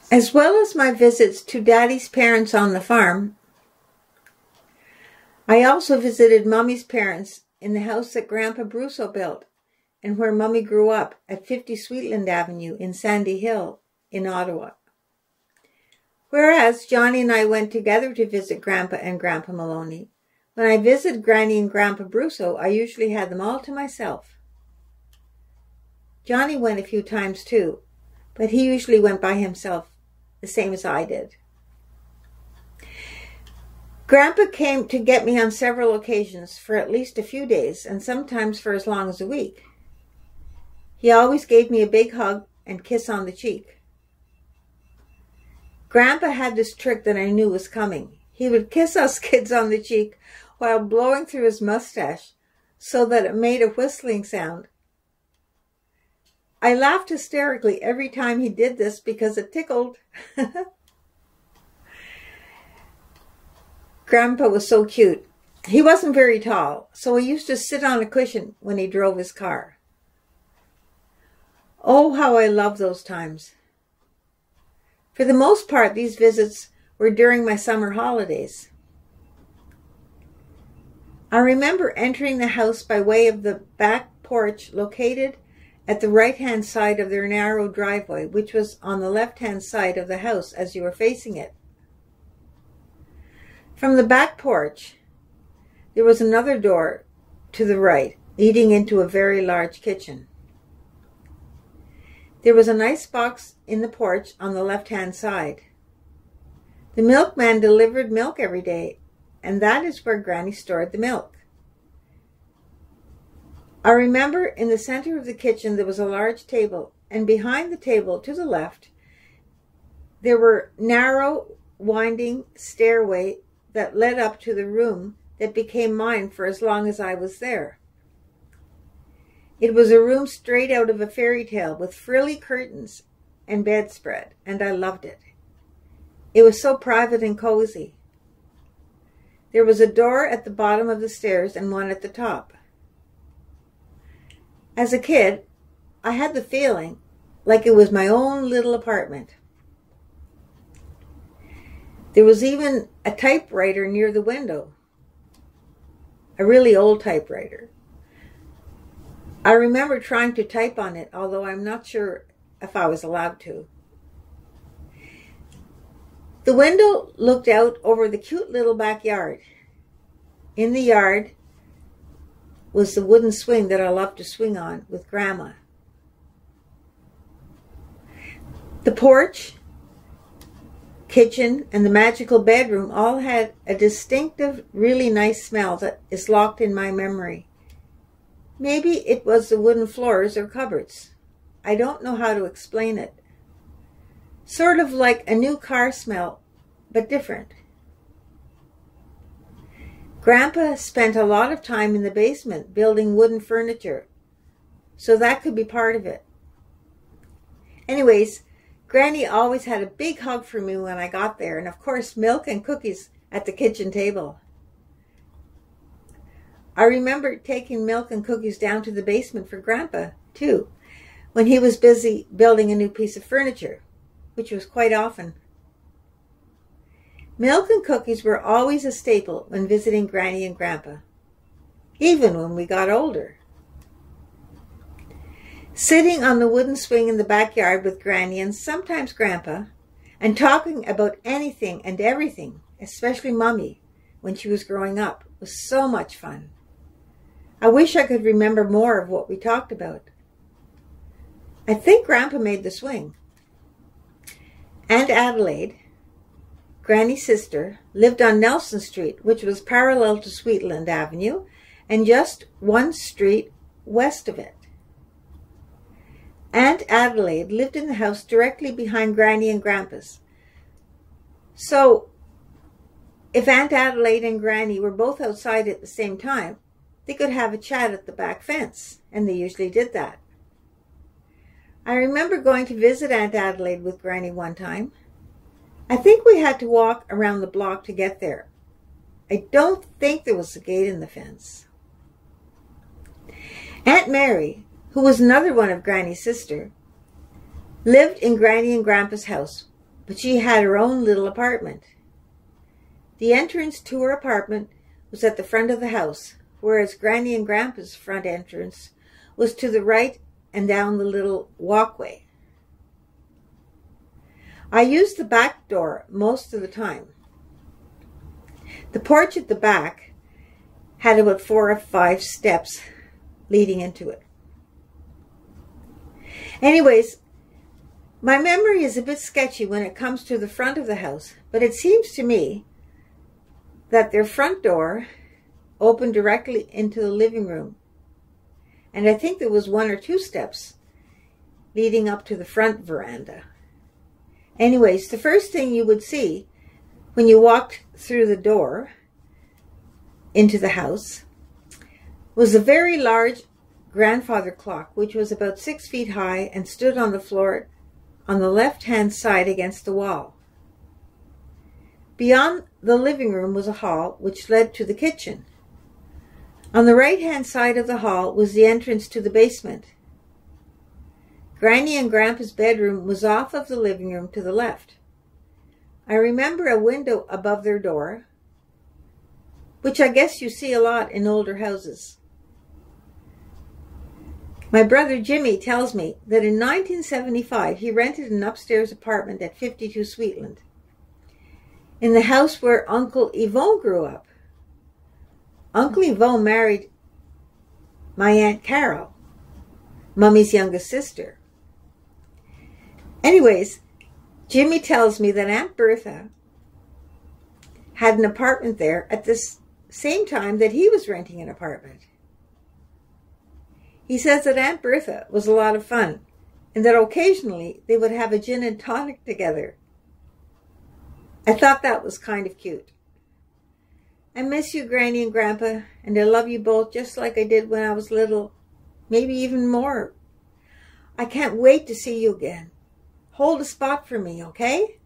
As well as my visits to Daddy's parents on the farm, I also visited Mummy's parents in the house that Grandpa Brousseau built and where Mummy grew up at 50 Sweetland Avenue in Sandy Hill in Ottawa. Whereas Johnny and I went together to visit Grandpa and Grandpa Maloney, when I visited Granny and Grandpa Brousseau, I usually had them all to myself. Johnny went a few times too, but he usually went by himself, the same as I did. Grandpa came to get me on several occasions for at least a few days, and sometimes for as long as a week. He always gave me a big hug and kiss on the cheek. Grandpa had this trick that I knew was coming. He would kiss us kids on the cheek while blowing through his mustache so that it made a whistling sound. I laughed hysterically every time he did this because it tickled. Grandpa was so cute. He wasn't very tall, so he used to sit on a cushion when he drove his car. Oh, how I loved those times. For the most part, these visits were during my summer holidays. I remember entering the house by way of the back porch located at the right-hand side of their narrow driveway, which was on the left-hand side of the house as you were facing it. From the back porch, there was another door to the right, leading into a very large kitchen. There was a nice box in the porch on the left-hand side. The milkman delivered milk every day, and that is where Granny stored the milk. I remember in the center of the kitchen there was a large table, and behind the table to the left, there were narrow, winding stairway that led up to the room that became mine for as long as I was there. It was a room straight out of a fairy tale with frilly curtains and bedspread, and I loved it. It was so private and cozy. There was a door at the bottom of the stairs and one at the top. As a kid, I had the feeling like it was my own little apartment. There was even a typewriter near the window, a really old typewriter. I remember trying to type on it, although I'm not sure if I was allowed to. The window looked out over the cute little backyard. In the yard was the wooden swing that I loved to swing on with Grandma. The porch, kitchen, and the magical bedroom all had a distinctive, really nice smell that is locked in my memory. Maybe it was the wooden floors or cupboards. I don't know how to explain it. Sort of like a new car smell, but different. Grandpa spent a lot of time in the basement building wooden furniture, so that could be part of it. Anyways, Granny always had a big hug for me when I got there, and of course milk and cookies at the kitchen table. I remember taking milk and cookies down to the basement for Grandpa, too, when he was busy building a new piece of furniture, which was quite often. Milk and cookies were always a staple when visiting Granny and Grandpa, even when we got older. Sitting on the wooden swing in the backyard with Granny and sometimes Grandpa, and talking about anything and everything, especially Mummy, when she was growing up, was so much fun. I wish I could remember more of what we talked about. I think Grandpa made the swing. Aunt Adelaide, Granny's sister, lived on Nelson Street, which was parallel to Sweetland Avenue, and just one street west of it. Aunt Adelaide lived in the house directly behind Granny and Grandpa's. So, if Aunt Adelaide and Granny were both outside at the same time, they could have a chat at the back fence, and they usually did that. I remember going to visit Aunt Adelaide with Granny one time. I think we had to walk around the block to get there. I don't think there was a gate in the fence. Aunt Mary, who was another one of Granny's sister, lived in Granny and Grandpa's house, but she had her own little apartment. The entrance to her apartment was at the front of the house, whereas Granny and Grandpa's front entrance was to the right and down the little walkway. I used the back door most of the time. The porch at the back had about 4 or 5 steps leading into it. Anyways, my memory is a bit sketchy when it comes to the front of the house, but it seems to me that their front door opened directly into the living room. And I think there was 1 or 2 steps leading up to the front veranda. Anyways, the first thing you would see when you walked through the door into the house was a very large grandfather clock, which was about 6 feet high and stood on the floor on the left-hand side against the wall. Beyond the living room was a hall which led to the kitchen. On the right-hand side of the hall was the entrance to the basement. Granny and Grandpa's bedroom was off of the living room to the left. I remember a window above their door, which I guess you see a lot in older houses. My brother Jimmy tells me that in 1975 he rented an upstairs apartment at 52 Sweetland, in the house where Uncle Yvon grew up. Uncle Yvon married my Aunt Carol, Mummy's youngest sister. Anyways, Jimmy tells me that Aunt Bertha had an apartment there at the same time that he was renting an apartment. He says that Aunt Bertha was a lot of fun and that occasionally they would have a gin and tonic together. I thought that was kind of cute. I miss you, Granny and Grandpa, and I love you both just like I did when I was little, maybe even more. I can't wait to see you again. Hold a spot for me, okay?